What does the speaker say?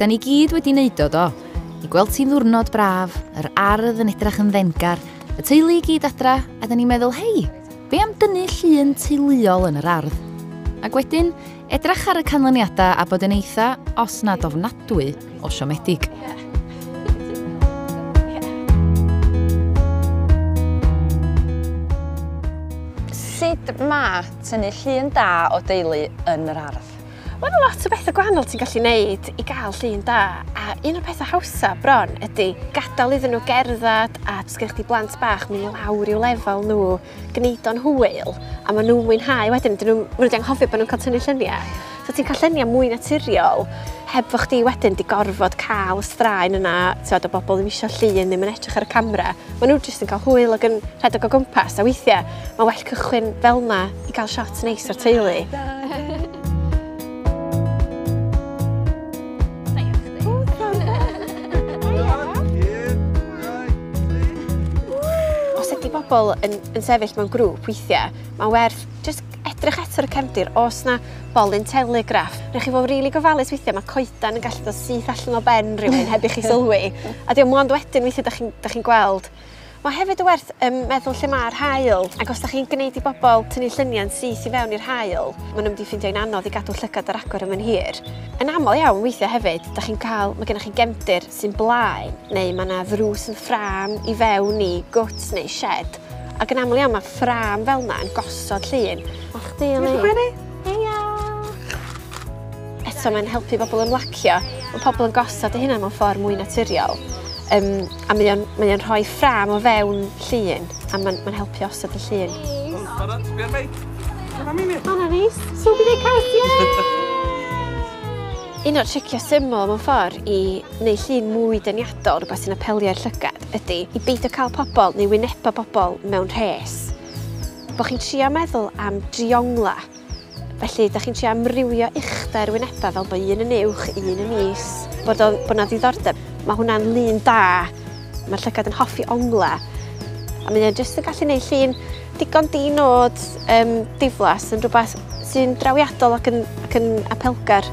da ni gyd wedi wneud o do. I gweld ti'n ddwrnod braf, yr ardd yn edrych yn ddengar, y teulu i gyd adra, a da ni'n meddwl, hei, be am dynnu llun teuluol yn yr ardd? Ac wedyn, edrych ar y canlyniadau a bod yn eitha, os nad ofnadwy, o siomedig. Sut ma tynnu llun da o deulu yn yr ardd? Mae'n lot o bethau gwahanol ti'n gallu neud i gael llun da, a un o'r pethau hawsa bron ydy gadael iddyn nhw gerdded a sgynnych chi blant bach mynd lawr i'w lefel nhw, gwneud o'n hwyl, a maen nhw'n mwynhau wedyn, maen nhw wedi anghofio bod nhw'n cael tynnu lluniau. So ti'n cael lluniau mwy naturiol, heb fo chdi wedyn di gorfod cael y straen yna, o bobl ddim eisiau llun, ddim yn edrych ar y camera. Maen nhw jyst yn cael hwyl ac yn rhedeg o gwmpas, a weithiau mae well cychwyn fel yna i gael shot neis o'r teulu. Bobl yn sefyll mewn grŵp weithiau, mae'n werth jyst edrych eto ar y cefndir os na bolyn telegraff. Rhaid chi fod rili gofalus weithiau, mae coedan yn gallu dod syth allan o ben rhywun heb i chi sylwi. A diolch mwyn wedyn weithiau da chi'n gweld. Mae hefyd y werth meddwl lle mae'r haul, ac os da chi'n gwneud i bobl tynnu lluniau'n syth i fewn i'r haul, maen nhw'n mynd i ffeindio'n anodd i gadw llygad yr agor yma'n hir. Yn aml iawn weithiau hefyd, mae gennych chi gefndir sy'n blaen, neu mae yna ddrws yn ffram i fewn i gwt neu shed. Ac yn aml iawn mae ffram fel yna yn gosod llun. A chdi, Eli? Heia! Eto mae'n helpu bobl ymlacio, mae pobl yn gosod y hynna mewn ffordd mwy naturiol. A mae o'n rhoi ffram o fewn llun, a mae'n helpu osod y llun. Barod, sbio'r meic. Hwna'n neis. So bydd ei cas, Un o'r tricio syml mewn ffordd i wneud llun mwy deniadol, rhywbeth sy'n apelio'r llygad, ydy i beidio cael pobl neu wyneba pobl mewn rhes. Bo chi'n trio meddwl am driongla. Felly, da chi'n trio amrywio uchder wyneba fel bod un yn uwch, un yn is. Bod na ddiddordeb. Mae hwnna'n lun da. Mae'r llygad yn hoffi ongla. A mae'n jyst yn gallu gwneud llun digon dinod diflas yn rhywbeth sy'n drawiadol ac yn apelgar.